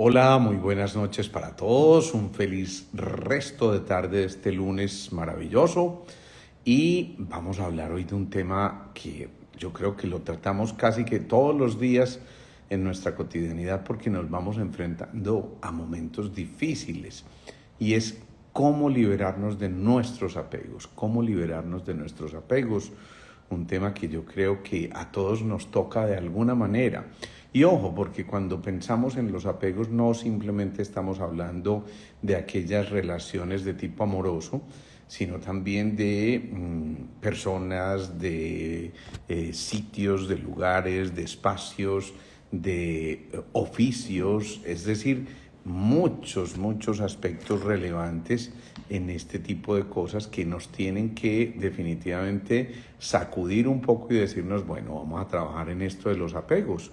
Hola, muy buenas noches para todos. Un feliz resto de tarde de este lunes maravilloso. Y vamos a hablar hoy de un tema que yo creo que lo tratamos casi que todos los días en nuestra cotidianidad porque nos vamos enfrentando a momentos difíciles. Y es cómo liberarnos de nuestros apegos, cómo liberarnos de nuestros apegos. Un tema que yo creo que a todos nos toca de alguna manera. Y ojo, porque cuando pensamos en los apegos no simplemente estamos hablando de aquellas relaciones de tipo amoroso, sino también de personas, de sitios, de lugares, de espacios, de oficios, es decir, muchos aspectos relevantes en este tipo de cosas que nos tienen que definitivamente sacudir un poco y decirnos, bueno, vamos a trabajar en esto de los apegos.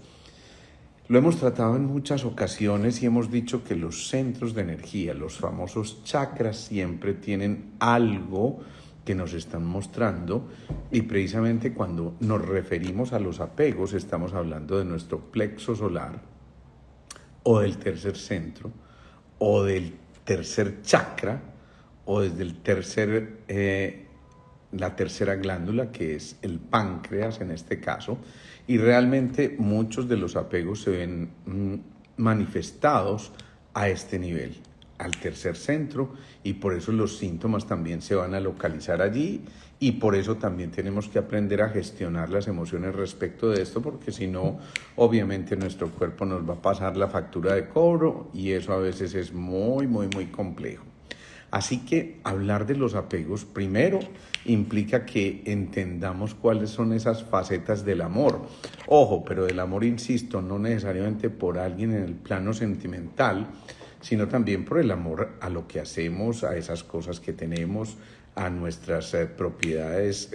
Lo hemos tratado en muchas ocasiones y hemos dicho que los centros de energía, los famosos chakras, siempre tienen algo que nos están mostrando, y precisamente cuando nos referimos a los apegos estamos hablando de nuestro plexo solar o del tercer centro o del tercer chakra o desde el la tercera glándula, que es el páncreas en este caso, y realmente muchos de los apegos se ven manifestados a este nivel, al tercer centro, y por eso los síntomas también se van a localizar allí, y por eso también tenemos que aprender a gestionar las emociones respecto de esto, porque si no, obviamente nuestro cuerpo nos va a pasar la factura de cobro y eso a veces es muy complejo. Así que hablar de los apegos primero implica que entendamos cuáles son esas facetas del amor. Ojo, pero del amor, insisto, no necesariamente por alguien en el plano sentimental, sino también por el amor a lo que hacemos, a esas cosas que tenemos, a nuestras propiedades,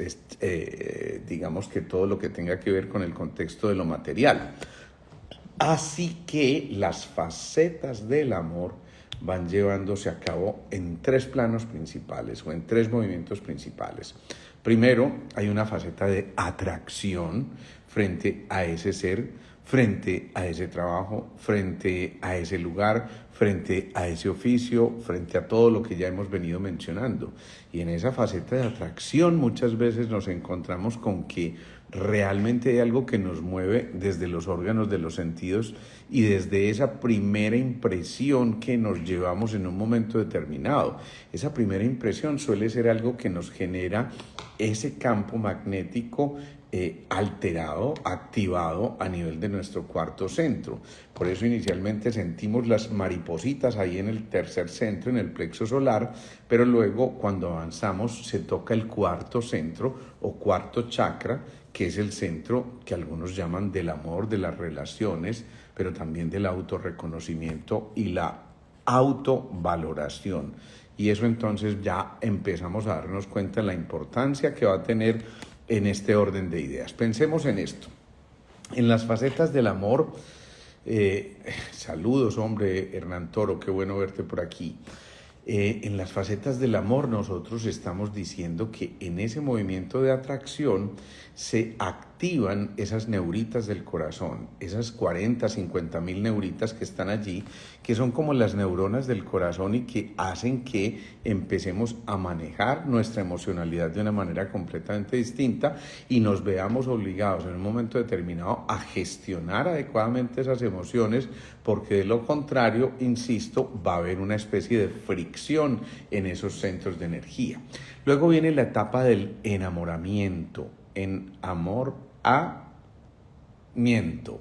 digamos que todo lo que tenga que ver con el contexto de lo material. Así que las facetas del amor van llevándose a cabo en tres planos principales o en tres movimientos principales. Primero, hay una faceta de atracción frente a ese ser, frente a ese trabajo, frente a ese lugar, frente a ese oficio, frente a todo lo que ya hemos venido mencionando. Y en esa faceta de atracción muchas veces nos encontramos con que realmente hay algo que nos mueve desde los órganos de los sentidos y desde esa primera impresión que nos llevamos en un momento determinado. Esa primera impresión suele ser algo que nos genera ese campo magnético alterado, activado a nivel de nuestro cuarto centro. Por eso inicialmente sentimos las maripositas ahí en el tercer centro, en el plexo solar, pero luego cuando avanzamos se toca el cuarto centro o cuarto chakra, que es el centro que algunos llaman del amor, de las relaciones, pero también del autorreconocimiento y la autovaloración. Y eso entonces ya empezamos a darnos cuenta de la importancia que va a tener en este orden de ideas. Pensemos en esto. En las facetas del amor, saludos, hombre, Hernán Toro, qué bueno verte por aquí. En las facetas del amor nosotros estamos diciendo que en ese movimiento de atracción se activan esas neuritas del corazón, esas 40, 50 mil neuritas que están allí, que son como las neuronas del corazón y que hacen que empecemos a manejar nuestra emocionalidad de una manera completamente distinta y nos veamos obligados en un momento determinado a gestionar adecuadamente esas emociones, porque de lo contrario, insisto, va a haber una especie de fricción en esos centros de energía. Luego viene la etapa del enamoramiento, enamoramiento.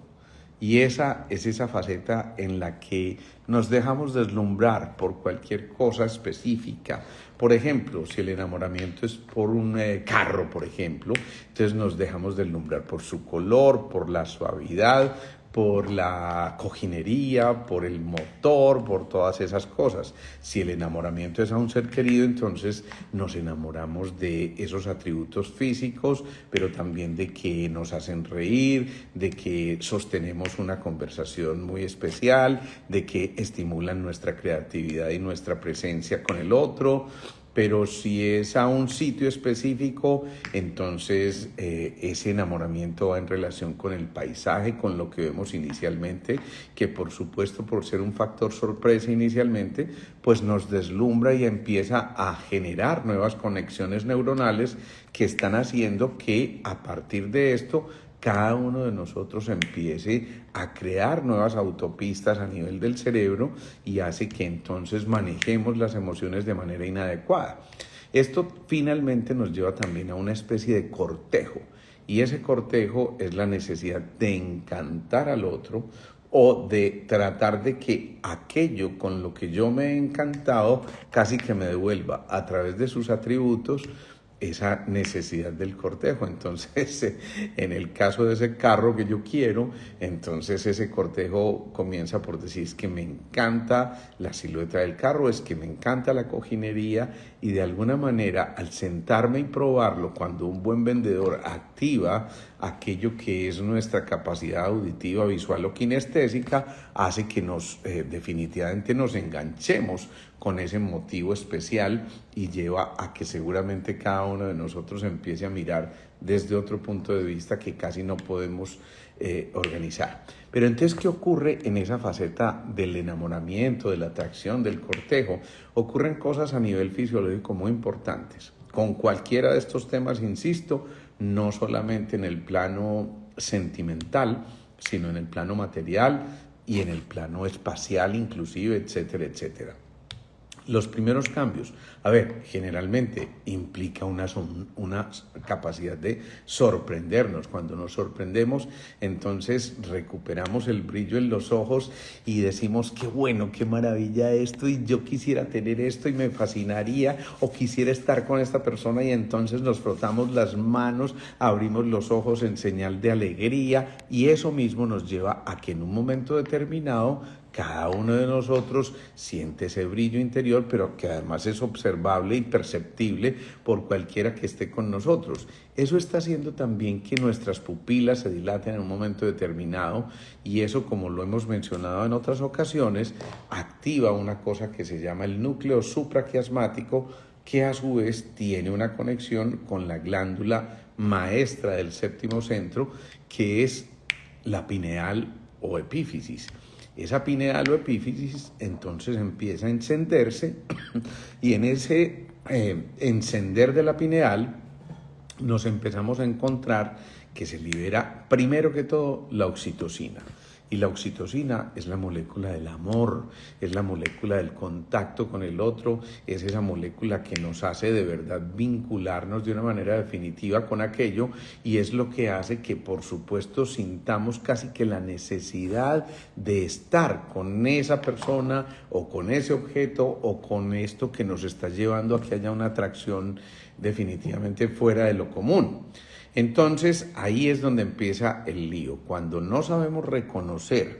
Y esa es esa faceta en la que nos dejamos deslumbrar por cualquier cosa específica. Por ejemplo, si el enamoramiento es por un carro, por ejemplo, entonces nos dejamos deslumbrar por su color, por la suavidad, por la cojinería, por el motor, por todas esas cosas. Si el enamoramiento es a un ser querido, entonces nos enamoramos de esos atributos físicos, pero también de que nos hacen reír, de que sostenemos una conversación muy especial, de que estimulan nuestra creatividad y nuestra presencia con el otro. pero si es a un sitio específico, entonces ese enamoramiento va en relación con el paisaje, con lo que vemos inicialmente, que por supuesto por ser un factor sorpresa inicialmente, pues nos deslumbra y empieza a generar nuevas conexiones neuronales que están haciendo que a partir de esto cada uno de nosotros empiece a crear nuevas autopistas a nivel del cerebro y hace que entonces manejemos las emociones de manera inadecuada. Esto finalmente nos lleva también a una especie de cortejo, y ese cortejo es la necesidad de encantar al otro o de tratar de que aquello con lo que yo me he encantado casi que me devuelva a través de sus atributos esa necesidad del cortejo. Entonces, en el caso de ese carro que yo quiero, entonces ese cortejo comienza por decir, es que me encanta la silueta del carro, es que me encanta la cojinería, y de alguna manera al sentarme y probarlo, cuando un buen vendedor activa aquello que es nuestra capacidad auditiva, visual o kinestésica, hace que definitivamente nos enganchemos con ese motivo especial y lleva a que seguramente cada uno de nosotros empiece a mirar desde otro punto de vista que casi no podemos organizar. Pero entonces, ¿qué ocurre en esa faceta del enamoramiento, de la atracción, del cortejo? Ocurren cosas a nivel fisiológico muy importantes. Con cualquiera de estos temas, insisto, no solamente en el plano sentimental, sino en el plano material y en el plano espacial inclusive, etcétera, etcétera. Los primeros cambios, generalmente implica una capacidad de sorprendernos. Cuando nos sorprendemos, entonces recuperamos el brillo en los ojos y decimos, qué bueno, qué maravilla esto, y yo quisiera tener esto y me fascinaría, o quisiera estar con esta persona, y entonces nos frotamos las manos, abrimos los ojos en señal de alegría, y eso mismo nos lleva a que en un momento determinado cada uno de nosotros siente ese brillo interior, pero que además es observable y perceptible por cualquiera que esté con nosotros. Eso está haciendo también que nuestras pupilas se dilaten en un momento determinado, y eso, como lo hemos mencionado en otras ocasiones, activa una cosa que se llama el núcleo supraquiasmático, que a su vez tiene una conexión con la glándula maestra del séptimo centro, que es la pineal o epífisis. Esa pineal o epífisis entonces empieza a encenderse y en ese encender de la pineal nos empezamos a encontrar que se libera primero que todo la oxitocina. Y la oxitocina es la molécula del amor, es la molécula del contacto con el otro, es esa molécula que nos hace de verdad vincularnos de una manera definitiva con aquello, y es lo que hace que, por supuesto, sintamos casi que la necesidad de estar con esa persona o con ese objeto o con esto que nos está llevando a que haya una atracción definitivamente fuera de lo común. Entonces, ahí es donde empieza el lío. Cuando no sabemos reconocer,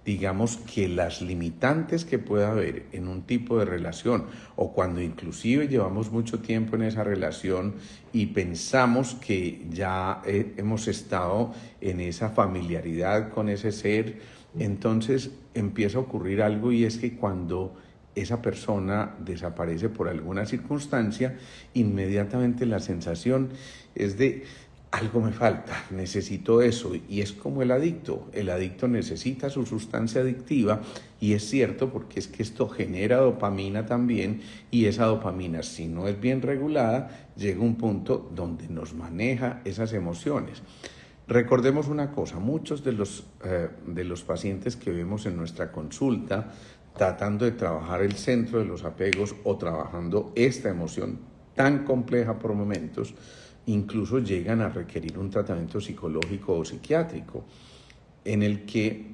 digamos, que las limitantes que pueda haber en un tipo de relación, o cuando inclusive llevamos mucho tiempo en esa relación y pensamos que ya hemos estado en esa familiaridad con ese ser, entonces empieza a ocurrir algo, y es que cuando esa persona desaparece por alguna circunstancia, inmediatamente la sensación es de: algo me falta, necesito eso. Y es como el adicto necesita su sustancia adictiva, y es cierto, porque es que esto genera dopamina también, y esa dopamina, si no es bien regulada, llega a un punto donde nos maneja esas emociones. Recordemos una cosa, muchos de los pacientes que vemos en nuestra consulta tratando de trabajar el centro de los apegos o trabajando esta emoción tan compleja por momentos, incluso llegan a requerir un tratamiento psicológico o psiquiátrico, en el que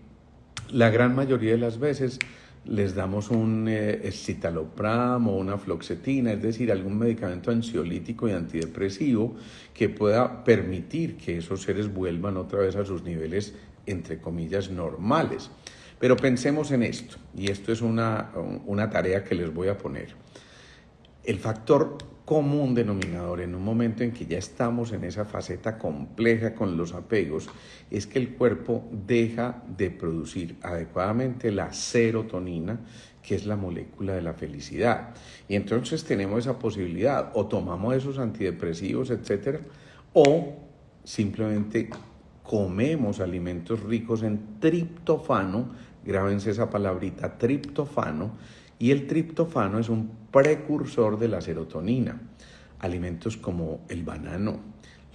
la gran mayoría de las veces les damos un escitalopram o una fluoxetina, es decir, algún medicamento ansiolítico y antidepresivo que pueda permitir que esos seres vuelvan otra vez a sus niveles, entre comillas, normales. Pero pensemos en esto, y esto es una tarea que les voy a poner. El factor común denominador en un momento en que ya estamos en esa faceta compleja con los apegos es que el cuerpo deja de producir adecuadamente la serotonina, que es la molécula de la felicidad. Y entonces tenemos esa posibilidad, o tomamos esos antidepresivos, etcétera, o simplemente comemos alimentos ricos en triptofano, grábense esa palabrita, triptofano, y el triptofano es un precursor de la serotonina. Alimentos como el banano,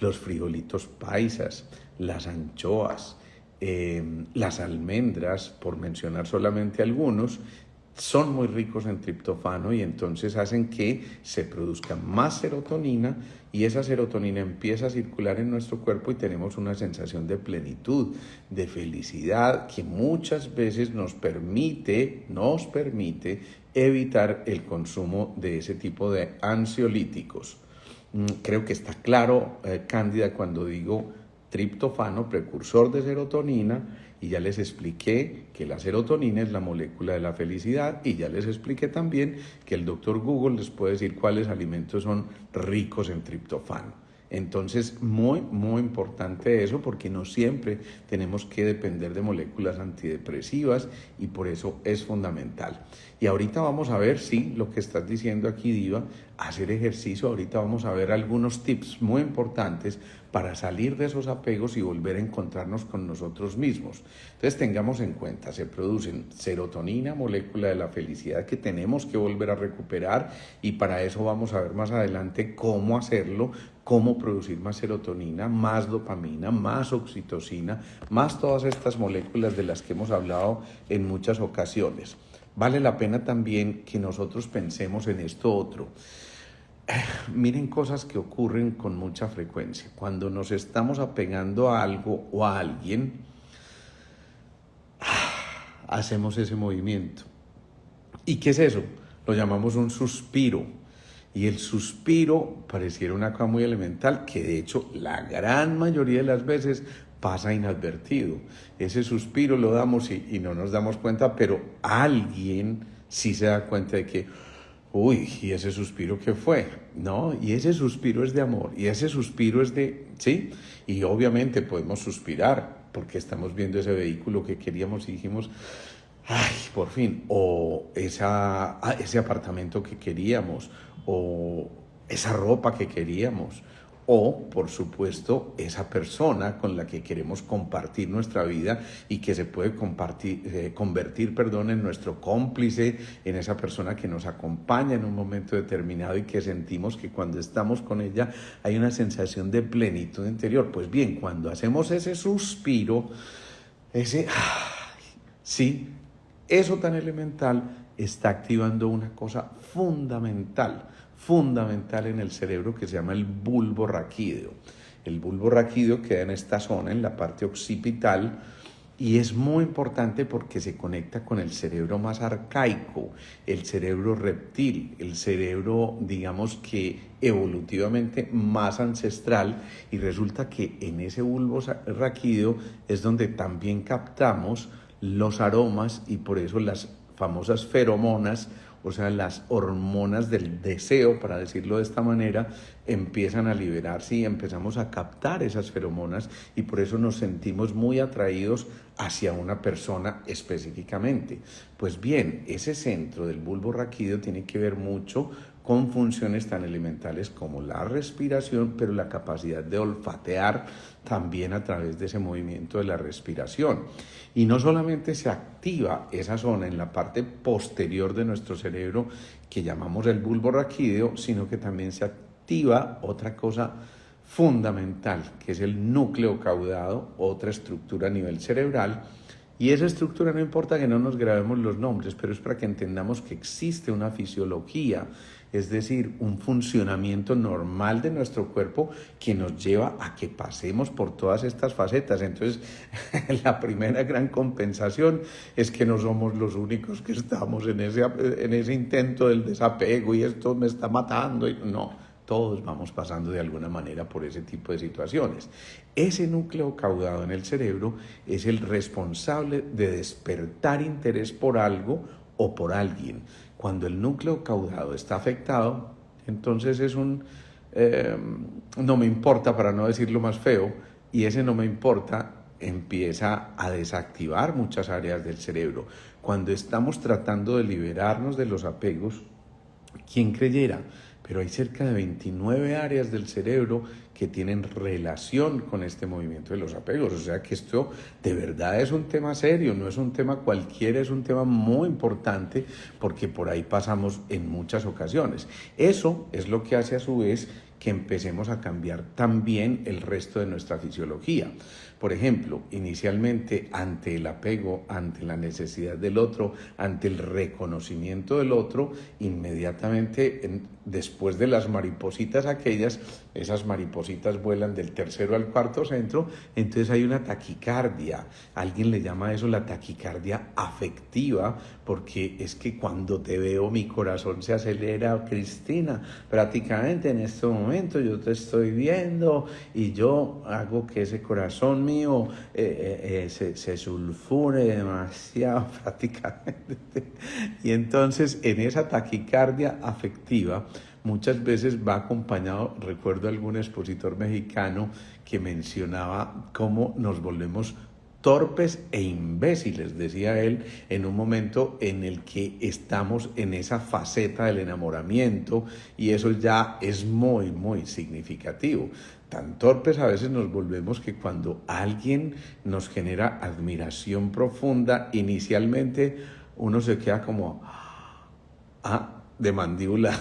los frijolitos paisas, las anchoas, las almendras, por mencionar solamente algunos, son muy ricos en triptofano y entonces hacen que se produzca más serotonina y esa serotonina empieza a circular en nuestro cuerpo y tenemos una sensación de plenitud, de felicidad que muchas veces nos permite evitar el consumo de ese tipo de ansiolíticos. Creo que está claro, Cándida, cuando digo triptofano, precursor de serotonina, y ya les expliqué que la serotonina es la molécula de la felicidad y ya les expliqué también que el doctor Google les puede decir cuáles alimentos son ricos en triptofano. Entonces, muy importante eso porque no siempre tenemos que depender de moléculas antidepresivas y por eso es fundamental. Y ahorita vamos a ver, sí, lo que estás diciendo aquí, Diva, hacer ejercicio. Ahorita vamos a ver algunos tips muy importantes para salir de esos apegos y volver a encontrarnos con nosotros mismos. Entonces tengamos en cuenta, se producen serotonina, molécula de la felicidad que tenemos que volver a recuperar y para eso vamos a ver más adelante cómo hacerlo, cómo producir más serotonina, más dopamina, más oxitocina, más todas estas moléculas de las que hemos hablado en muchas ocasiones. Vale la pena también que nosotros pensemos en esto otro. Miren cosas que ocurren con mucha frecuencia. Cuando nos estamos apegando a algo o a alguien, hacemos ese movimiento. ¿Y qué es eso? Lo llamamos un suspiro. Y el suspiro pareciera una cosa muy elemental que de hecho la gran mayoría de las veces pasa inadvertido. Ese suspiro lo damos y no nos damos cuenta, pero alguien sí se da cuenta de que uy, ¿y ese suspiro qué fue? ¿No? Y ese suspiro es de amor, y ese suspiro es de, ¿sí? Y obviamente podemos suspirar porque estamos viendo ese vehículo que queríamos y dijimos, ay, por fin, o ese apartamento que queríamos, o esa ropa que queríamos, o, por supuesto, esa persona con la que queremos compartir nuestra vida y que se puede convertir en nuestro cómplice, en esa persona que nos acompaña en un momento determinado y que sentimos que cuando estamos con ella hay una sensación de plenitud interior. Pues bien, cuando hacemos ese suspiro, sí, eso tan elemental está activando una cosa fundamental en el cerebro que se llama el bulbo raquídeo. El bulbo raquídeo queda en esta zona, en la parte occipital, y es muy importante porque se conecta con el cerebro más arcaico, el cerebro reptil, el cerebro, digamos que evolutivamente más ancestral, y resulta que en ese bulbo raquídeo es donde también captamos los aromas y por eso las famosas feromonas, o sea, las hormonas del deseo, para decirlo de esta manera, empiezan a liberarse y empezamos a captar esas feromonas y por eso nos sentimos muy atraídos hacia una persona específicamente. Pues bien, ese centro del bulbo raquídeo tiene que ver mucho con funciones tan elementales como la respiración, pero la capacidad de olfatear también a través de ese movimiento de la respiración. Y no solamente se activa esa zona en la parte posterior de nuestro cerebro que llamamos el bulbo raquídeo, sino que también se activa otra cosa fundamental, que es el núcleo caudado, otra estructura a nivel cerebral. Y esa estructura no importa que no nos grabemos los nombres, pero es para que entendamos que existe una fisiología, es decir, un funcionamiento normal de nuestro cuerpo que nos lleva a que pasemos por todas estas facetas. Entonces, la primera gran compensación es que no somos los únicos que estamos en ese intento del desapego y esto me está matando. No, todos vamos pasando de alguna manera por ese tipo de situaciones. Ese núcleo caudado en el cerebro es el responsable de despertar interés por algo o por alguien. Cuando el núcleo caudado está afectado, entonces es no me importa, para no decirlo más feo, y ese no me importa empieza a desactivar muchas áreas del cerebro. Cuando estamos tratando de liberarnos de los apegos, ¿quién creyera? Pero hay cerca de 29 áreas del cerebro que tienen relación con este movimiento de los apegos. O sea que esto de verdad es un tema serio, no es un tema cualquiera, es un tema muy importante porque por ahí pasamos en muchas ocasiones. Eso es lo que hace a su vez que empecemos a cambiar también el resto de nuestra fisiología. Por ejemplo, inicialmente ante el apego, ante la necesidad del otro, ante el reconocimiento del otro, inmediatamente después de las maripositas aquellas, esas maripositas vuelan del tercero al cuarto centro, entonces hay una taquicardia. Alguien le llama a eso la taquicardia afectiva, porque es que cuando te veo mi corazón se acelera, Cristina, prácticamente en este momento yo te estoy viendo y yo hago que ese corazón mío se sulfure demasiado prácticamente. Y entonces en esa taquicardia afectiva muchas veces va acompañado, recuerdo algún expositor mexicano que mencionaba cómo nos volvemos torpes e imbéciles, decía él, en un momento en el que estamos en esa faceta del enamoramiento, y eso ya es muy, muy significativo. Tan torpes a veces nos volvemos que cuando alguien nos genera admiración profunda, inicialmente uno se queda como, de mandíbula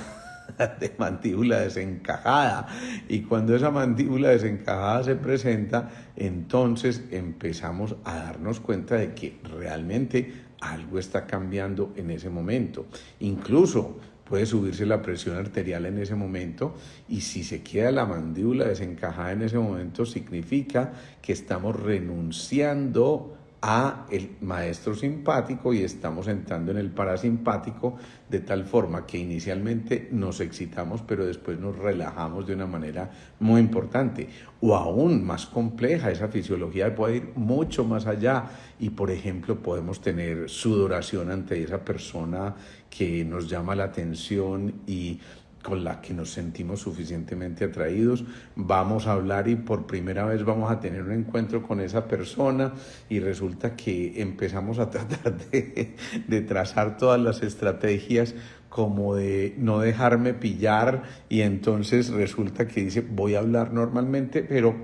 de mandíbula desencajada, y cuando esa mandíbula desencajada se presenta, entonces empezamos a darnos cuenta de que realmente algo está cambiando en ese momento. Incluso puede subirse la presión arterial en ese momento, y si se queda la mandíbula desencajada en ese momento, significa que estamos renunciando a el maestro simpático y estamos entrando en el parasimpático, de tal forma que inicialmente nos excitamos, pero después nos relajamos de una manera muy importante o aún más compleja. Esa fisiología puede ir mucho más allá y, por ejemplo, podemos tener sudoración ante esa persona que nos llama la atención y con la que nos sentimos suficientemente atraídos. Vamos a hablar y por primera vez vamos a tener un encuentro con esa persona y resulta que empezamos a tratar de trazar todas las estrategias como de no dejarme pillar, y entonces resulta que dice voy a hablar normalmente, pero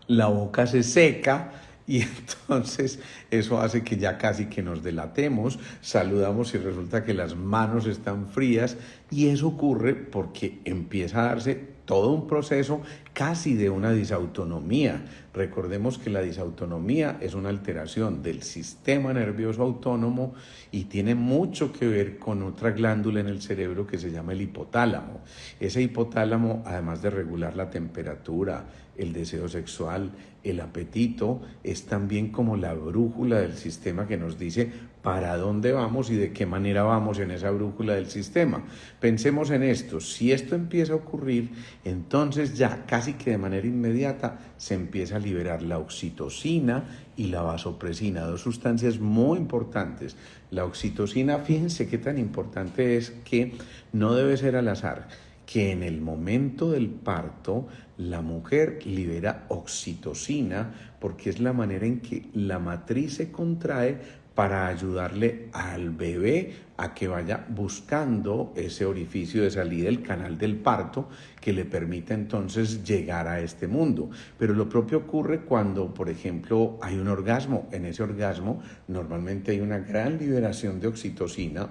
la boca se seca. Y entonces eso hace que ya casi que nos delatemos, saludamos y resulta que las manos están frías, y eso ocurre porque empieza a darse todo un proceso casi de una disautonomía. Recordemos que la disautonomía es una alteración del sistema nervioso autónomo y tiene mucho que ver con otra glándula en el cerebro que se llama el hipotálamo. Ese hipotálamo, además de regular la temperatura, el deseo sexual, el apetito, es también como la brújula del sistema que nos dice para dónde vamos y de qué manera vamos en esa brújula del sistema. Pensemos en esto: si esto empieza a ocurrir, entonces ya casi que de manera inmediata se empieza a liberar la oxitocina y la vasopresina, dos sustancias muy importantes. La oxitocina, fíjense qué tan importante es, que no debe ser al azar, que en el momento del parto la mujer libera oxitocina porque es la manera en que la matriz se contrae para ayudarle al bebé a que vaya buscando ese orificio de salida, el canal del parto, que le permita entonces llegar a este mundo. Pero lo propio ocurre cuando, por ejemplo, hay un orgasmo. En ese orgasmo normalmente hay una gran liberación de oxitocina,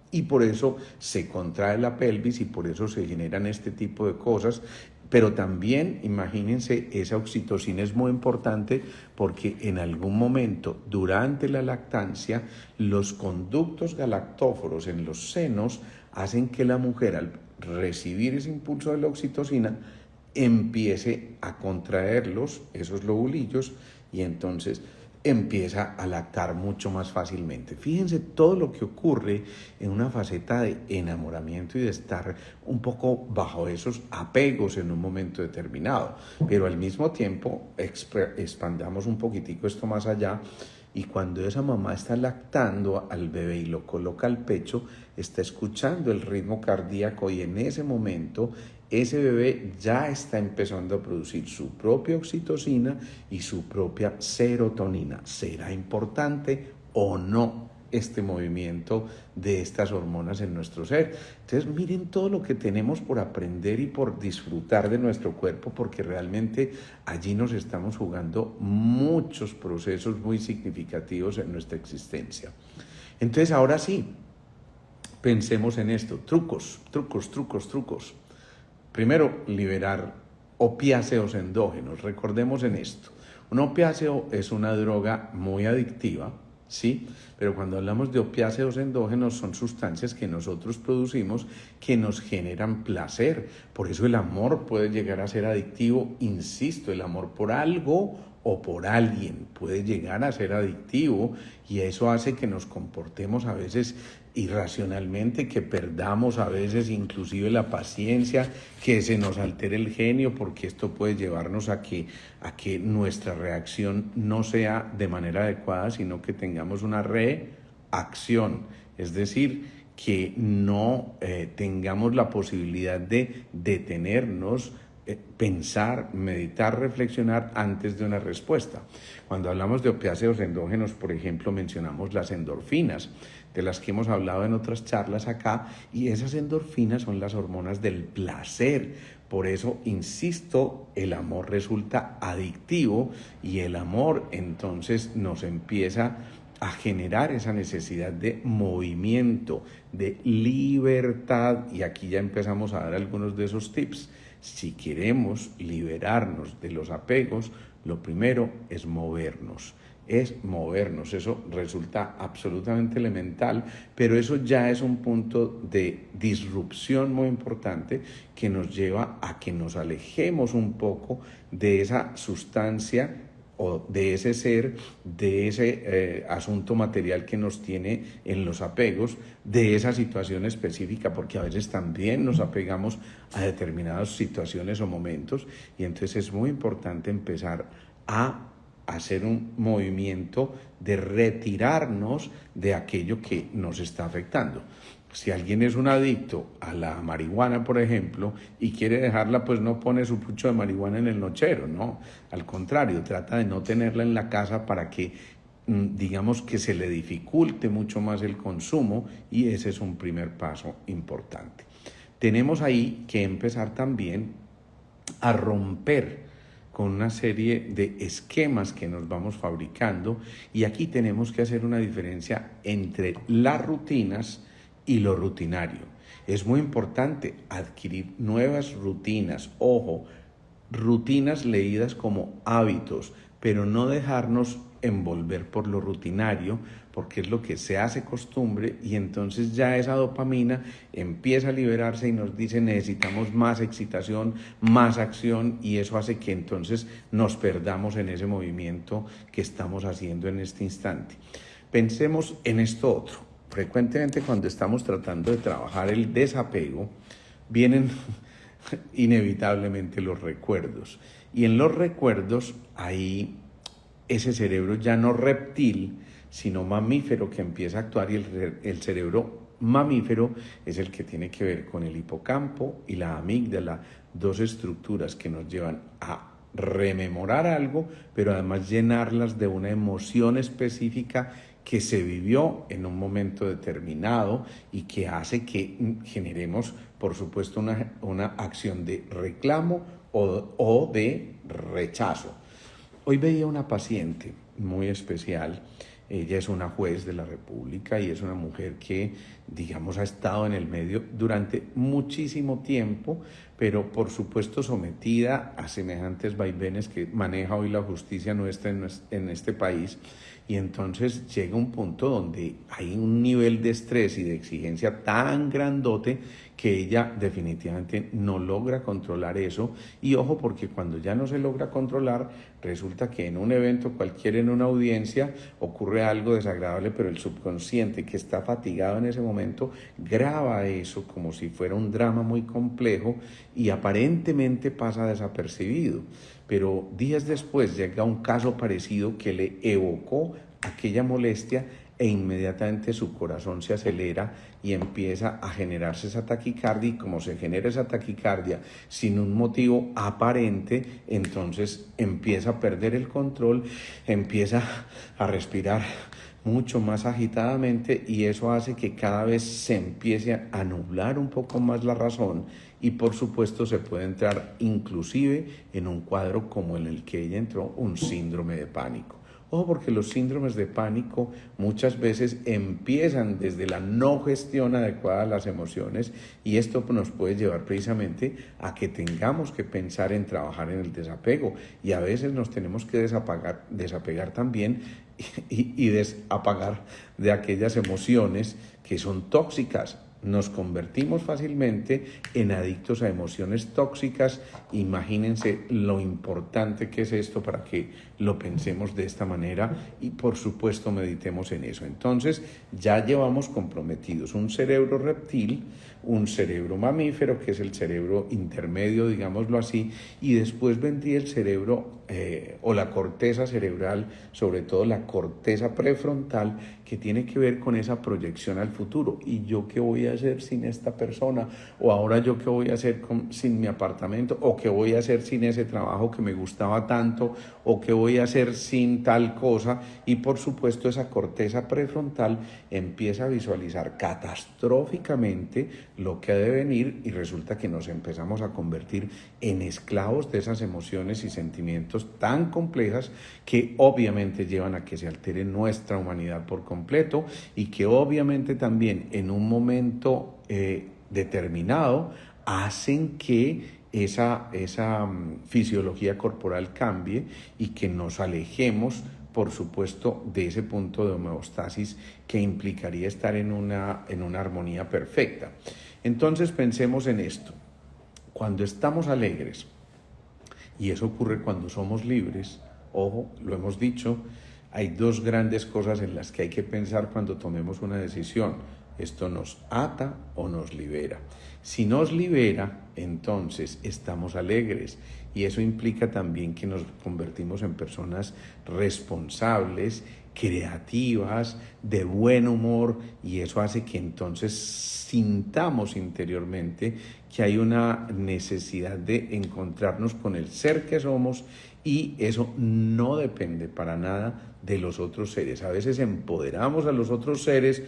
y por eso se contrae la pelvis y por eso se generan este tipo de cosas. Pero también, imagínense, esa oxitocina es muy importante porque en algún momento durante la lactancia los conductos galactóforos en los senos hacen que la mujer, al recibir ese impulso de la oxitocina, empiece a contraerlos, esos lobulillos, y entonces empieza a lactar mucho más fácilmente. Fíjense todo lo que ocurre en una faceta de enamoramiento y de estar un poco bajo esos apegos en un momento determinado. Pero al mismo tiempo expandamos un poquitico esto más allá Y cuando esa mamá está lactando al bebé y lo coloca al pecho, está escuchando el ritmo cardíaco y en ese momento ese bebé ya está empezando a producir su propia oxitocina y su propia serotonina. ¿Será importante o no este movimiento de estas hormonas en nuestro ser? Entonces miren todo lo que tenemos por aprender y por disfrutar de nuestro cuerpo, porque realmente allí nos estamos jugando muchos procesos muy significativos en nuestra existencia. Entonces ahora sí, pensemos en esto, trucos. Primero, liberar opiáceos endógenos. Recordemos en esto, un opiáceo es una droga muy adictiva, ¿sí? Pero cuando hablamos de opiáceos endógenos son sustancias que nosotros producimos que nos generan placer. Por eso el amor puede llegar a ser adictivo. Insisto, el amor por algo o por alguien puede llegar a ser adictivo y eso hace que nos comportemos a veces irracionalmente, que perdamos a veces inclusive la paciencia, que se nos altere el genio, porque esto puede llevarnos a que nuestra reacción no sea de manera adecuada, sino que tengamos una reacción, es decir, que no tengamos la posibilidad de detenernos, pensar, meditar, reflexionar antes de una respuesta. Cuando hablamos de opiáceos endógenos, por ejemplo, mencionamos las endorfinas, de las que hemos hablado en otras charlas acá, y esas endorfinas son las hormonas del placer. Por eso, insisto, el amor resulta adictivo y el amor entonces nos empieza a generar esa necesidad de movimiento, de libertad, y aquí ya empezamos a dar algunos de esos tips. Si queremos liberarnos de los apegos, lo primero es movernos. Eso resulta absolutamente elemental, pero eso ya es un punto de disrupción muy importante que nos lleva a que nos alejemos un poco de esa sustancia o de ese ser, de ese asunto material que nos tiene en los apegos, de esa situación específica, porque a veces también nos apegamos a determinadas situaciones o momentos, y entonces es muy importante empezar a hacer un movimiento de retirarnos de aquello que nos está afectando. Si alguien es un adicto a la marihuana, por ejemplo, y quiere dejarla, pues no pone su pucho de marihuana en el nochero, no. Al contrario, trata de no tenerla en la casa para que, digamos, que se le dificulte mucho más el consumo, y ese es un primer paso importante. Tenemos ahí que empezar también a romper con una serie de esquemas que nos vamos fabricando, y aquí tenemos que hacer una diferencia entre las rutinas y lo rutinario. Es muy importante adquirir nuevas rutinas, ojo, rutinas leídas como hábitos, pero no dejarnos envolver por lo rutinario, porque es lo que se hace costumbre, y entonces ya esa dopamina empieza a liberarse y nos dice necesitamos más excitación, más acción, y eso hace que entonces nos perdamos en ese movimiento que estamos haciendo en este instante. Pensemos en esto otro. Frecuentemente cuando estamos tratando de trabajar el desapego, vienen inevitablemente los recuerdos. Y en los recuerdos hay ese cerebro ya no reptil, sino mamífero que empieza a actuar, y el cerebro mamífero es el que tiene que ver con el hipocampo y la amígdala, dos estructuras que nos llevan a rememorar algo, pero además llenarlas de una emoción específica que se vivió en un momento determinado y que hace que generemos, por supuesto, una acción de reclamo o de rechazo. Hoy veía una paciente muy especial. Ella es una juez de la República y es una mujer que, digamos, ha estado en el medio durante muchísimo tiempo, pero por supuesto sometida a semejantes vaivenes que maneja hoy la justicia nuestra en este país. Y entonces llega un punto donde hay un nivel de estrés y de exigencia tan grandote que ella definitivamente no logra controlar eso. Y ojo, porque cuando ya no se logra controlar, resulta que en un evento cualquiera, en una audiencia, ocurre algo desagradable, pero el subconsciente, que está fatigado en ese momento, graba eso como si fuera un drama muy complejo y aparentemente pasa desapercibido. Pero días después llega un caso parecido que le evocó aquella molestia e inmediatamente su corazón se acelera y empieza a generarse esa taquicardia, y como se genera esa taquicardia sin un motivo aparente, entonces empieza a perder el control, empieza a respirar mucho más agitadamente, y eso hace que cada vez se empiece a nublar un poco más la razón, y por supuesto se puede entrar inclusive en un cuadro como en el que ella entró, un síndrome de pánico. Ojo, porque los síndromes de pánico muchas veces empiezan desde la no gestión adecuada de las emociones, y esto nos puede llevar precisamente a que tengamos que pensar en trabajar en el desapego, y a veces nos tenemos que desapegar también y desapagar de aquellas emociones que son tóxicas. Nos convertimos fácilmente en adictos a emociones tóxicas. Imagínense lo importante que es esto para que lo pensemos de esta manera y por supuesto meditemos en eso. Entonces ya llevamos comprometidos un cerebro reptil, un cerebro mamífero, que es el cerebro intermedio, digámoslo así, y después vendría el cerebro o la corteza cerebral, sobre todo la corteza prefrontal, que tiene que ver con esa proyección al futuro. ¿Y yo qué voy a hacer sin esta persona? ¿O ahora yo qué voy a hacer sin mi apartamento? ¿O qué voy a hacer sin ese trabajo que me gustaba tanto? ¿O qué voy a hacer sin tal cosa? Y por supuesto esa corteza prefrontal empieza a visualizar catastróficamente lo que ha de venir, y resulta que nos empezamos a convertir en esclavos de esas emociones y sentimientos tan complejas que obviamente llevan a que se altere nuestra humanidad por completo, y que obviamente también en un momento determinado hacen que esa fisiología corporal cambie y que nos alejemos, por supuesto, de ese punto de homeostasis que implicaría estar en una armonía perfecta. Entonces pensemos en esto. Cuando estamos alegres, y eso ocurre cuando somos libres, ojo, lo hemos dicho, hay dos grandes cosas en las que hay que pensar cuando tomemos una decisión. Esto nos ata o nos libera. Si nos libera, entonces estamos alegres, y eso implica también que nos convertimos en personas responsables, creativas, de buen humor, y eso hace que entonces sintamos interiormente que hay una necesidad de encontrarnos con el ser que somos, y eso no depende para nada de los otros seres. A veces empoderamos a los otros seres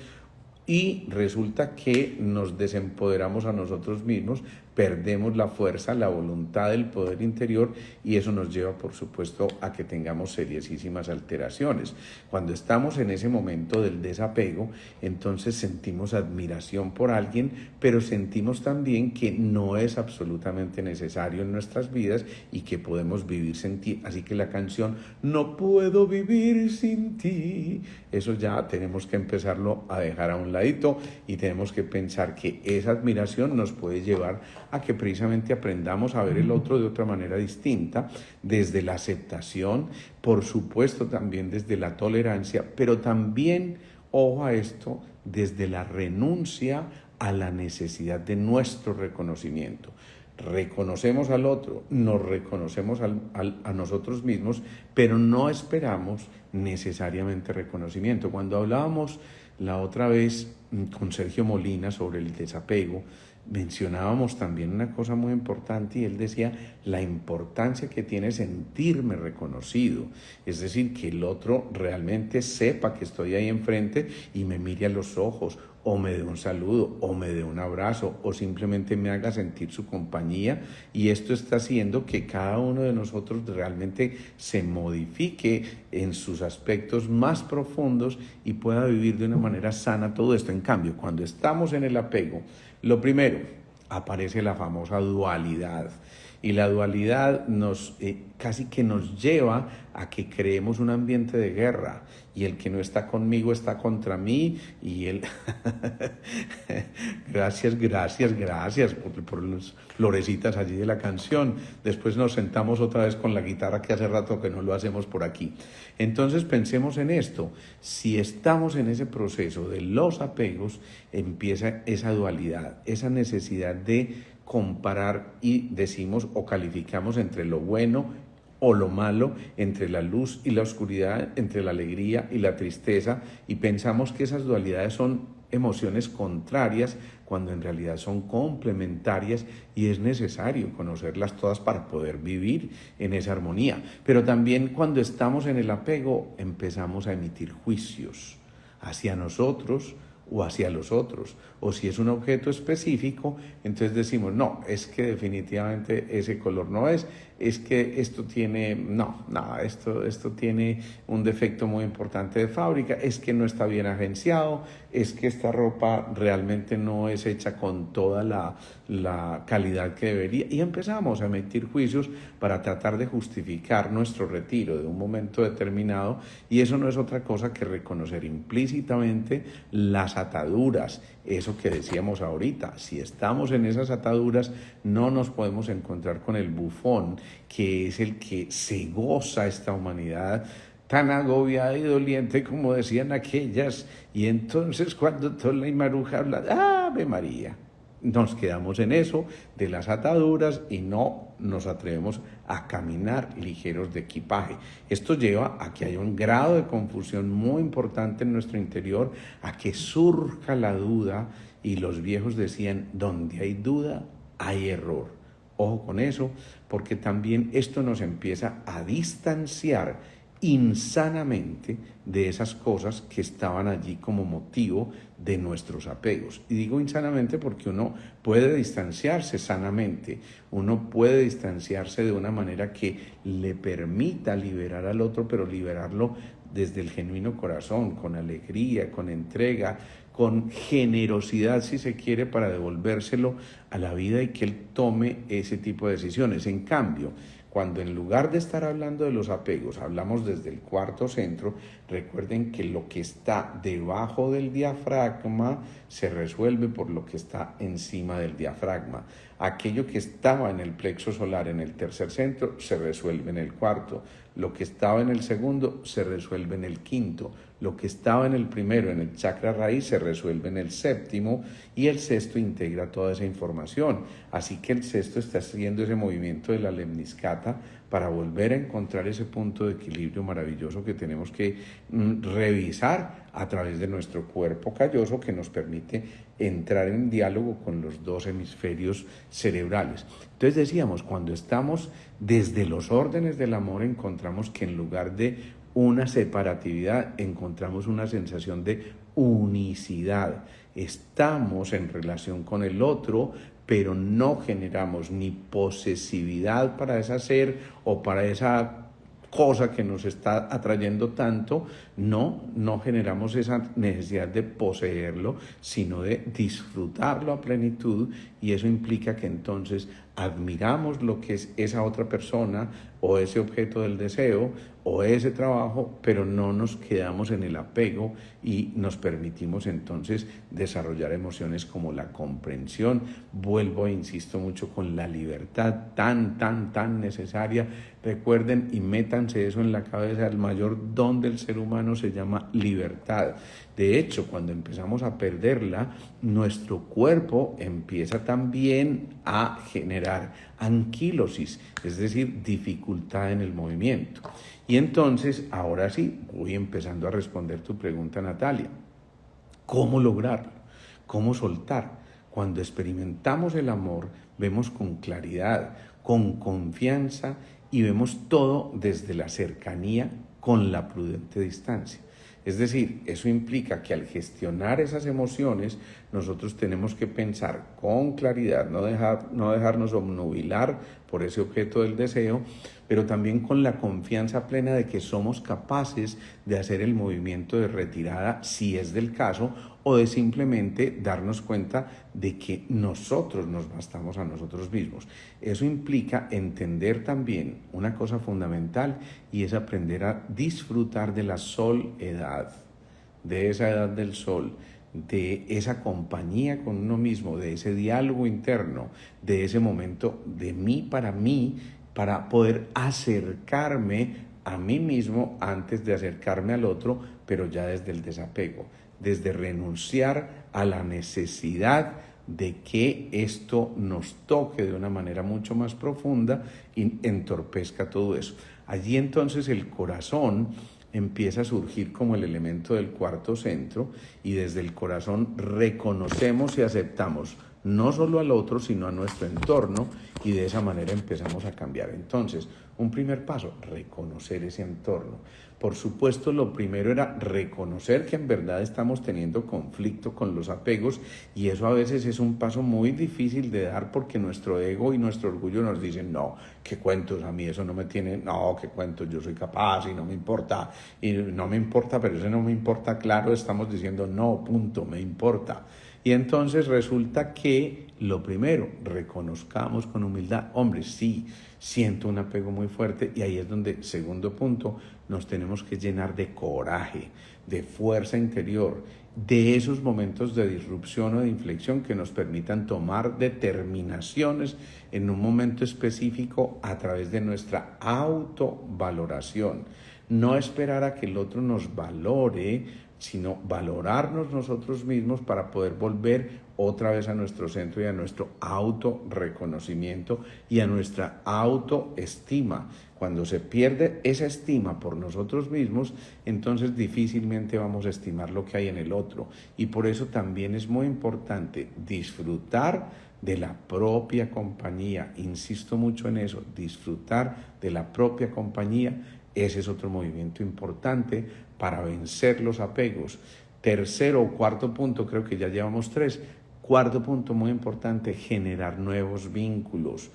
y resulta que nos desempoderamos a nosotros mismos, perdemos la fuerza, la voluntad, el poder interior, y eso nos lleva, por supuesto, a que tengamos seriosísimas alteraciones. Cuando estamos en ese momento del desapego, entonces sentimos admiración por alguien, pero sentimos también que no es absolutamente necesario en nuestras vidas y que podemos vivir sin ti. Así que la canción "No puedo vivir sin ti", eso ya tenemos que empezarlo a dejar a un ladito, y tenemos que pensar que esa admiración nos puede llevar a que precisamente aprendamos a ver el otro de otra manera distinta, desde la aceptación, por supuesto también desde la tolerancia, pero también, ojo a esto, desde la renuncia a la necesidad de nuestro reconocimiento. Reconocemos al otro, nos reconocemos a nosotros mismos, pero no esperamos necesariamente reconocimiento. Cuando hablábamos la otra vez con Sergio Molina sobre el desapego, mencionábamos también una cosa muy importante, y él decía la importancia que tiene sentirme reconocido, es decir, que el otro realmente sepa que estoy ahí enfrente y me mire a los ojos, o me dé un saludo, o me dé un abrazo, o simplemente me haga sentir su compañía, y esto está haciendo que cada uno de nosotros realmente se modifique en sus aspectos más profundos y pueda vivir de una manera sana todo esto. En cambio, cuando estamos en el apego, lo primero, aparece la famosa dualidad, y la dualidad casi que nos lleva a que creemos un ambiente de guerra, y el que no está conmigo está contra mí, y él gracias por las florecitas allí de la canción. Después nos sentamos otra vez con la guitarra, que hace rato que no lo hacemos por aquí. Entonces pensemos en esto: si estamos en ese proceso de los apegos, empieza esa dualidad, esa necesidad de comparar, y decimos o calificamos entre lo bueno o lo malo, entre la luz y la oscuridad, entre la alegría y la tristeza, y pensamos que esas dualidades son emociones contrarias cuando en realidad son complementarias y es necesario conocerlas todas para poder vivir en esa armonía. Pero también cuando estamos en el apego empezamos a emitir juicios hacia nosotros o hacia los otros, o si es un objeto específico, entonces decimos, no, es que definitivamente ese color no es que esto tiene, esto tiene un defecto muy importante de fábrica, es que no está bien agenciado, es que esta ropa realmente no es hecha con toda la calidad que debería, y empezamos a emitir juicios para tratar de justificar nuestro retiro de un momento determinado, y eso no es otra cosa que reconocer implícitamente las ataduras, eso que decíamos ahorita. Si estamos en esas ataduras, no nos podemos encontrar con el bufón, que es el que se goza esta humanidad tan agobiada y doliente, como decían aquellas, y entonces cuando Tola y Maruja hablan, ¡Ave María!, nos quedamos en eso de las ataduras y no nos atrevemos a caminar ligeros de equipaje. Esto lleva a que haya un grado de confusión muy importante en nuestro interior, a que surja la duda, y los viejos decían, donde hay duda, hay error. Ojo con eso, porque también esto nos empieza a distanciar insanamente de esas cosas que estaban allí como motivo de nuestros apegos. Y digo insanamente porque uno puede distanciarse sanamente, uno puede distanciarse de una manera que le permita liberar al otro, pero liberarlo desde el genuino corazón, con alegría, con entrega, con generosidad, si se quiere, para devolvérselo a la vida y que él tome ese tipo de decisiones. En cambio, cuando en lugar de estar hablando de los apegos, hablamos desde el cuarto centro, recuerden que lo que está debajo del diafragma se resuelve por lo que está encima del diafragma. Aquello que estaba en el plexo solar, en el tercer centro, se resuelve en el cuarto. Lo que estaba en el segundo, se resuelve en el quinto. Lo que estaba en el primero, en el chakra raíz, se resuelve en el séptimo, y el sexto integra toda esa información. Así que el sexto está haciendo ese movimiento de la lemniscata para volver a encontrar ese punto de equilibrio maravilloso que tenemos que revisar a través de nuestro cuerpo calloso, que nos permite entrar en diálogo con los dos hemisferios cerebrales. Entonces decíamos, cuando estamos desde los órdenes del amor, encontramos que en lugar de una separatividad, encontramos una sensación de unicidad. Estamos en relación con el otro, pero no generamos ni posesividad para ese ser o para esa cosa que nos está atrayendo tanto, no generamos esa necesidad de poseerlo, sino de disfrutarlo a plenitud, y eso implica que entonces admiramos lo que es esa otra persona o ese objeto del deseo o ese trabajo, pero no nos quedamos en el apego y nos permitimos entonces desarrollar emociones como la comprensión. Vuelvo e insisto mucho con la libertad tan necesaria. Recuerden y métanse eso en la cabeza, el mayor don del ser humano se llama libertad. De hecho, cuando empezamos a perderla, nuestro cuerpo empieza también a generar anquilosis, es decir, dificultad en el movimiento. Y entonces, ahora sí, voy empezando a responder tu pregunta, Natalia. ¿Cómo lograrlo? ¿Cómo soltar? Cuando experimentamos el amor, vemos con claridad, con confianza, y vemos todo desde la cercanía con la prudente distancia. Es decir, eso implica que al gestionar esas emociones, nosotros tenemos que pensar con claridad, no dejarnos obnubilar por ese objeto del deseo, pero también con la confianza plena de que somos capaces de hacer el movimiento de retirada, si es del caso, o de simplemente darnos cuenta de que nosotros nos bastamos a nosotros mismos. Eso implica entender también una cosa fundamental, y es aprender a disfrutar de la soledad, de esa edad del sol, de esa compañía con uno mismo, de ese diálogo interno, de ese momento de mí, para poder acercarme a mí mismo antes de acercarme al otro, pero ya desde el desapego, desde renunciar a la necesidad de que esto nos toque de una manera mucho más profunda y entorpezca todo eso. Allí entonces el corazón empieza a surgir como el elemento del cuarto centro y desde el corazón reconocemos y aceptamos no solo al otro, sino a nuestro entorno y de esa manera empezamos a cambiar. Entonces, un primer paso, reconocer ese entorno. Por supuesto, lo primero era reconocer que en verdad estamos teniendo conflicto con los apegos y eso a veces es un paso muy difícil de dar porque nuestro ego y nuestro orgullo nos dicen, no, qué cuentos, a mí eso no me tiene, no, qué cuentos, yo soy capaz y no me importa, pero ese no me importa, claro, estamos diciendo, no, punto, me importa. Y entonces resulta que lo primero, reconozcamos con humildad, hombre, sí, siento un apego muy fuerte y ahí es donde, segundo punto, nos tenemos que llenar de coraje, de fuerza interior, de esos momentos de disrupción o de inflexión que nos permitan tomar determinaciones en un momento específico a través de nuestra autovaloración. No esperar a que el otro nos valore, sino valorarnos nosotros mismos para poder volver otra vez a nuestro centro y a nuestro autorreconocimiento y a nuestra autoestima. Cuando se pierde esa estima por nosotros mismos, entonces difícilmente vamos a estimar lo que hay en el otro. Y por eso también es muy importante disfrutar de la propia compañía. Insisto mucho en eso, disfrutar de la propia compañía. Ese es otro movimiento importante para vencer los apegos. Tercero o cuarto punto, creo que ya llevamos 3. Cuarto punto muy importante, generar nuevos vínculos.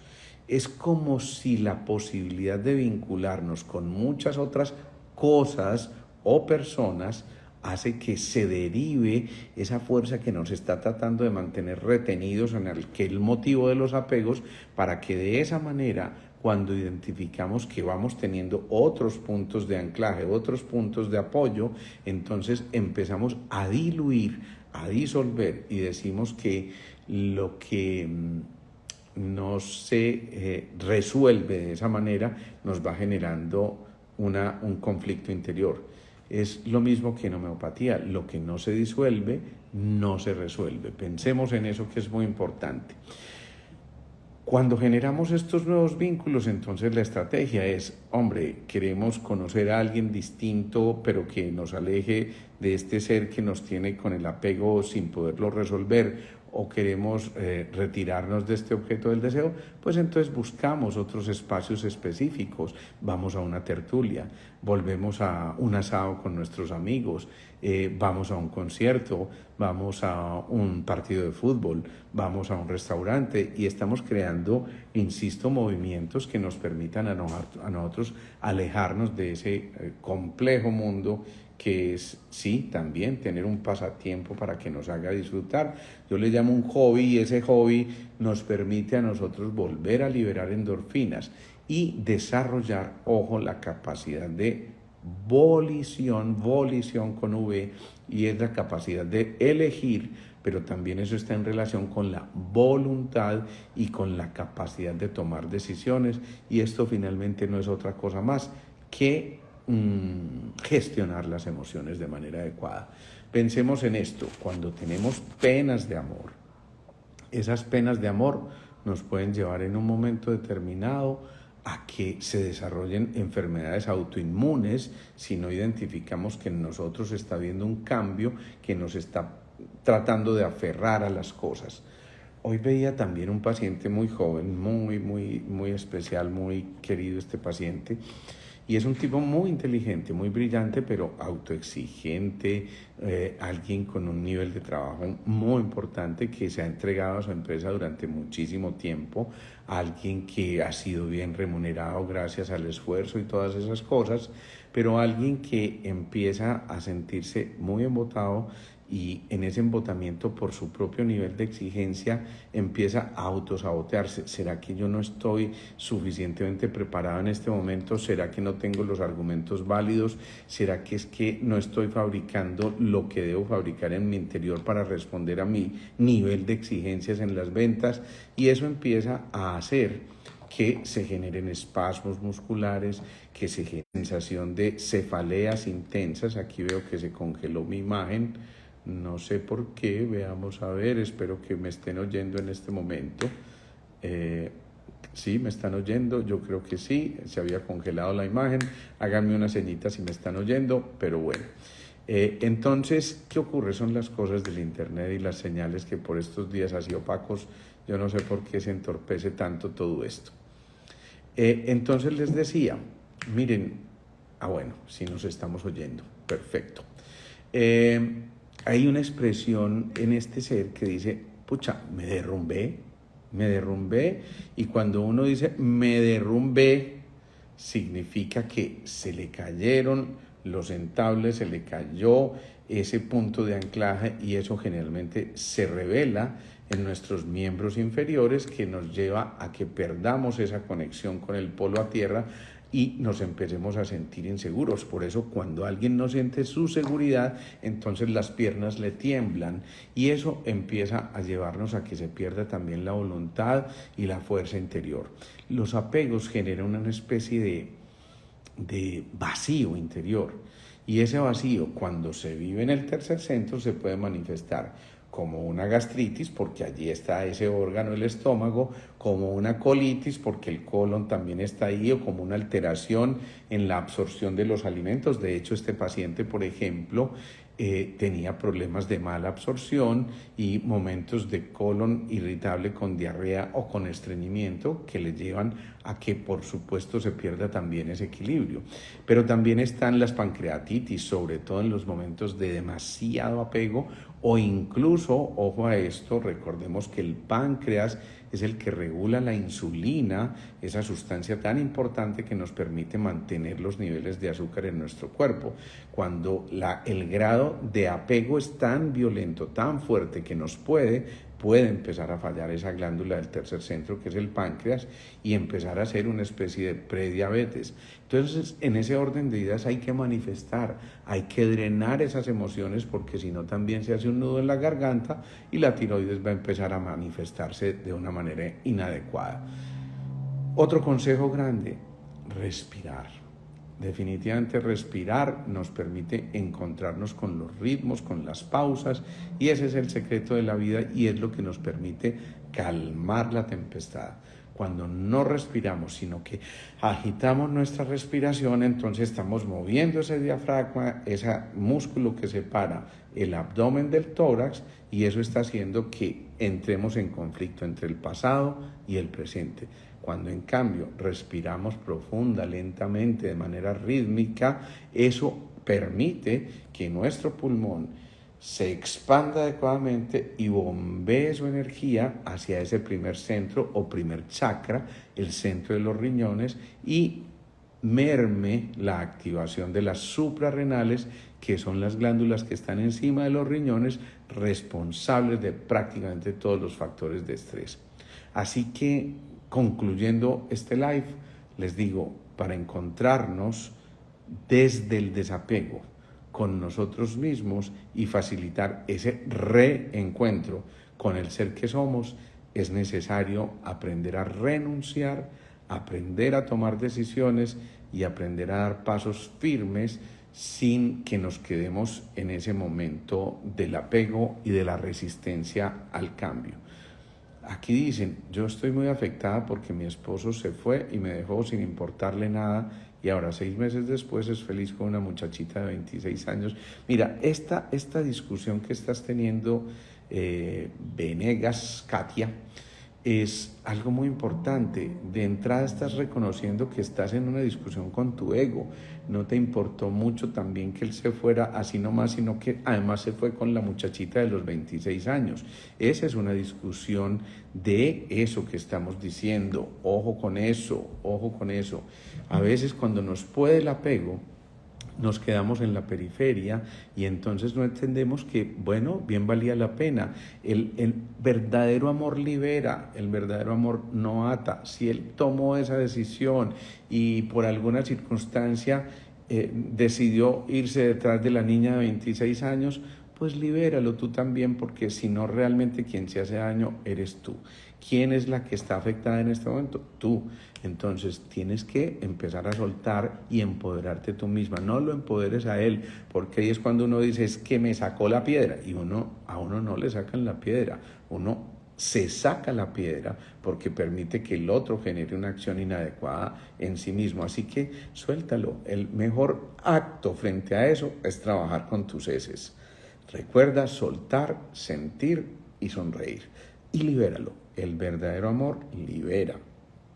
Es como si la posibilidad de vincularnos con muchas otras cosas o personas hace que se derive esa fuerza que nos está tratando de mantener retenidos en el motivo de los apegos, para que de esa manera, cuando identificamos que vamos teniendo otros puntos de anclaje, otros puntos de apoyo, entonces empezamos a diluir, a disolver y decimos que lo que no se resuelve de esa manera nos va generando un conflicto interior. Es lo mismo que en homeopatía, lo que no se disuelve no se resuelve. Pensemos en eso, que es muy importante. Cuando generamos estos nuevos vínculos, entonces la estrategia es, hombre, queremos conocer a alguien distinto, pero que nos aleje de este ser que nos tiene con el apego sin poderlo resolver, o queremos retirarnos de este objeto del deseo, pues entonces buscamos otros espacios específicos, vamos a una tertulia, volvemos a un asado con nuestros amigos, vamos a un concierto, vamos a un partido de fútbol, vamos a un restaurante y estamos creando, insisto, movimientos que nos permitan a nosotros alejarnos de ese complejo mundo que es, sí, también tener un pasatiempo para que nos haga disfrutar. Yo le llamo un hobby y ese hobby nos permite a nosotros volver a liberar endorfinas y desarrollar, ojo, la capacidad de volición con V, y es la capacidad de elegir, pero también eso está en relación con la voluntad y con la capacidad de tomar decisiones, y esto finalmente no es otra cosa más que gestionar las emociones de manera adecuada. Pensemos en esto, cuando tenemos penas de amor, esas penas de amor nos pueden llevar en un momento determinado a que se desarrollen enfermedades autoinmunes si no identificamos que en nosotros está habiendo un cambio que nos está tratando de aferrar a las cosas. Hoy veía también un paciente muy joven, muy especial, muy querido este paciente, y es un tipo muy inteligente, muy brillante, pero autoexigente, alguien con un nivel de trabajo muy importante que se ha entregado a su empresa durante muchísimo tiempo, alguien que ha sido bien remunerado gracias al esfuerzo y todas esas cosas, pero alguien que empieza a sentirse muy embotado y en ese embotamiento por su propio nivel de exigencia empieza a autosabotearse. ¿Será que yo no estoy suficientemente preparado en este momento? ¿Será que no tengo los argumentos válidos? ¿Será que es que no estoy fabricando lo que debo fabricar en mi interior para responder a mi nivel de exigencias en las ventas? Y eso empieza a hacer que se generen espasmos musculares, que se genere sensación de cefaleas intensas. Aquí veo que se congeló mi imagen. No sé por qué, veamos a ver, espero que me estén oyendo en este momento. Sí, me están oyendo, yo creo que sí, se había congelado la imagen, háganme una señita si me están oyendo, pero bueno. Entonces, ¿qué ocurre? Son las cosas del internet y las señales que por estos días así opacos, yo no sé por qué se entorpece tanto todo esto. Entonces les decía, miren, bueno, si nos estamos oyendo, perfecto. Hay una expresión en este ser que dice, pucha, me derrumbé, y cuando uno dice me derrumbé, significa que se le cayeron los entables, se le cayó ese punto de anclaje, y eso generalmente se revela en nuestros miembros inferiores, que nos lleva a que perdamos esa conexión con el polo a tierra y nos empecemos a sentir inseguros. Por eso cuando alguien no siente su seguridad, entonces las piernas le tiemblan, y eso empieza a llevarnos a que se pierda también la voluntad y la fuerza interior. Los apegos generan una especie de vacío interior, y ese vacío, cuando se vive en el tercer centro, se puede manifestar como una gastritis, porque allí está ese órgano, el estómago, como una colitis, porque el colon también está ahí, o como una alteración en la absorción de los alimentos. De hecho, este paciente, por ejemplo, tenía problemas de mala absorción y momentos de colon irritable con diarrea o con estreñimiento, que le llevan a que, por supuesto, se pierda también ese equilibrio. Pero también están las pancreatitis, sobre todo en los momentos de demasiado apego, o incluso, ojo a esto, recordemos que el páncreas es el que regula la insulina, esa sustancia tan importante que nos permite mantener los niveles de azúcar en nuestro cuerpo. Cuando el grado de apego es tan violento, tan fuerte, que nos puede empezar a fallar esa glándula del tercer centro, que es el páncreas, y empezar a ser una especie de prediabetes. Entonces, en ese orden de ideas hay que manifestar, hay que drenar esas emociones, porque si no también se hace un nudo en la garganta y la tiroides va a empezar a manifestarse de una manera inadecuada. Otro consejo grande, respirar. Definitivamente respirar nos permite encontrarnos con los ritmos, con las pausas, y ese es el secreto de la vida, y es lo que nos permite calmar la tempestad. Cuando no respiramos, sino que agitamos nuestra respiración, entonces estamos moviendo ese diafragma, ese músculo que separa el abdomen del tórax, y eso está haciendo que entremos en conflicto entre el pasado y el presente. Cuando en cambio respiramos profunda, lentamente, de manera rítmica, eso permite que nuestro pulmón se expanda adecuadamente y bombee su energía hacia ese primer centro o primer chakra, el centro de los riñones, y merme la activación de las suprarrenales, que son las glándulas que están encima de los riñones, responsables de prácticamente todos los factores de estrés. Así que, concluyendo este live, les digo, para encontrarnos desde el desapego con nosotros mismos y facilitar ese reencuentro con el ser que somos, es necesario aprender a renunciar, aprender a tomar decisiones y aprender a dar pasos firmes, sin que nos quedemos en ese momento del apego y de la resistencia al cambio. Aquí dicen, yo estoy muy afectada porque mi esposo se fue y me dejó sin importarle nada, y ahora 6 meses después es feliz con una muchachita de 26 años. Mira, esta discusión que estás teniendo, Venegas, Katia, es algo muy importante. De entrada estás reconociendo que estás en una discusión con tu ego. No te importó mucho también que él se fuera así nomás, sino que además se fue con la muchachita de los 26 años. Esa es una discusión de eso que estamos diciendo. Ojo con eso, ojo con eso. A veces cuando nos puede el apego, nos quedamos en la periferia, y entonces no entendemos que, bueno, bien valía la pena. El verdadero amor libera, el verdadero amor no ata. Si él tomó esa decisión y por alguna circunstancia decidió irse detrás de la niña de 26 años, pues libéralo tú también, porque si no, realmente quien se hace daño eres tú. ¿Quién es la que está afectada en este momento? Tú. Entonces tienes que empezar a soltar y empoderarte tú misma. No lo empoderes a él, porque ahí es cuando uno dice, es que me sacó la piedra. Y a uno no le sacan la piedra. Uno se saca la piedra porque permite que el otro genere una acción inadecuada en sí mismo. Así que suéltalo. El mejor acto frente a eso es trabajar con tus heces. Recuerda soltar, sentir y sonreír. Y libéralo. El verdadero amor libera.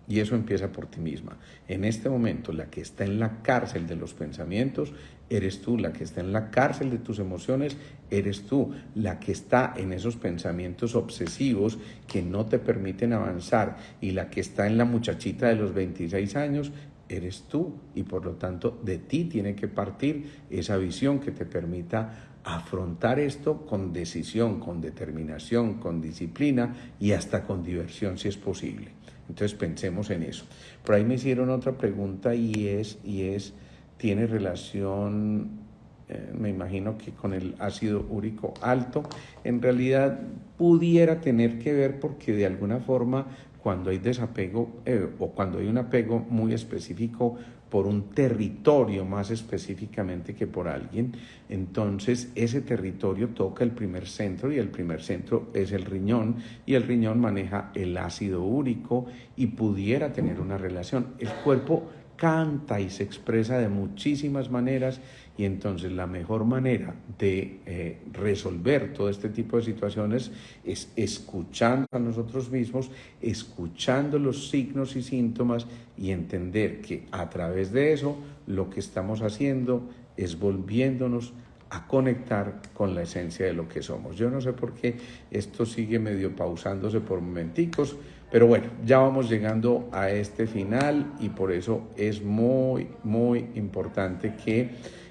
Y eso empieza por ti misma. En este momento, la que está en la cárcel de los pensamientos, eres tú. La que está en la cárcel de tus emociones, eres tú. La que está en esos pensamientos obsesivos que no te permiten avanzar. Y la que está en la muchachita de los 26 años, eres tú. Y por lo tanto, de ti tiene que partir esa visión que te permita afrontar esto con decisión, con determinación, con disciplina y hasta con diversión si es posible. Entonces pensemos en eso. Por ahí me hicieron otra pregunta ¿tiene relación, me imagino que con el ácido úrico alto? En realidad pudiera tener que ver porque de alguna forma cuando hay desapego o cuando hay un apego muy específico por un territorio más específicamente que por alguien, entonces ese territorio toca el primer centro y el primer centro es el riñón y el riñón maneja el ácido úrico y pudiera tener una relación. El cuerpo canta y se expresa de muchísimas maneras y entonces la mejor manera de resolver todo este tipo de situaciones es escuchando a nosotros mismos, escuchando los signos y síntomas y entender que a través de eso lo que estamos haciendo es volviéndonos a conectar con la esencia de lo que somos. Yo no sé por qué esto sigue medio pausándose por momenticos, pero bueno, ya vamos llegando a este final y por eso es muy, muy importante que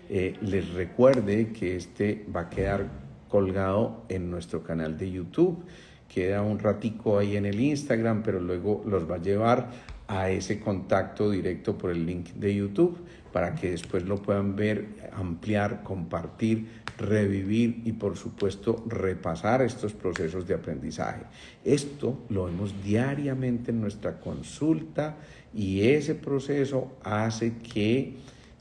les recuerde que este va a quedar colgado en nuestro canal de YouTube. Queda un ratico ahí en el Instagram, pero luego los va a llevar a ese contacto directo por el link de YouTube para que después lo puedan ver, ampliar, compartir, revivir y por supuesto repasar estos procesos de aprendizaje. Esto lo vemos diariamente en nuestra consulta y ese proceso hace que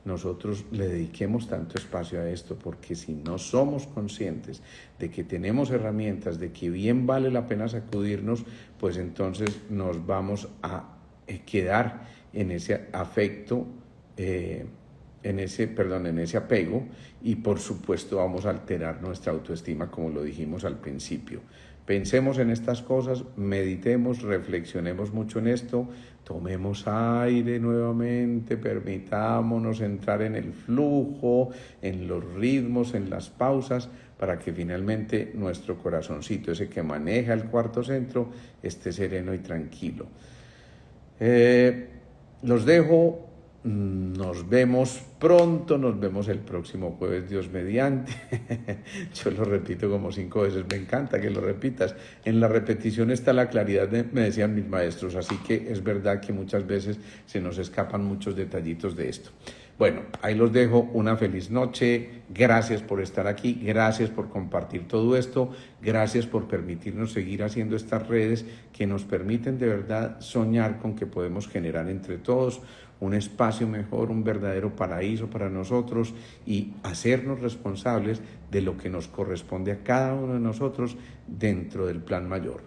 nosotros le dediquemos tanto espacio a esto, porque si no somos conscientes de que tenemos herramientas, de que bien vale la pena sacudirnos, pues entonces nos vamos a quedar en ese afecto, en ese apego y por supuesto vamos a alterar nuestra autoestima como lo dijimos al principio. Pensemos en estas cosas, meditemos, reflexionemos mucho en esto, tomemos aire nuevamente, permitámonos entrar en el flujo, en los ritmos, en las pausas, para que finalmente nuestro corazoncito, ese que maneja el cuarto centro, esté sereno y tranquilo. Los dejo. Nos vemos pronto, nos vemos el próximo jueves, Dios mediante. Yo lo repito como 5 veces, me encanta que lo repitas. En la repetición está la claridad, me decían mis maestros, así que es verdad que muchas veces se nos escapan muchos detallitos de esto. Bueno, ahí los dejo, una feliz noche, gracias por estar aquí, gracias por compartir todo esto, gracias por permitirnos seguir haciendo estas redes que nos permiten de verdad soñar con que podemos generar entre todos un espacio mejor, un verdadero paraíso para nosotros y hacernos responsables de lo que nos corresponde a cada uno de nosotros dentro del plan mayor.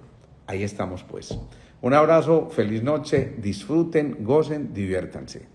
Ahí estamos pues. Un abrazo, feliz noche, disfruten, gocen, diviértanse.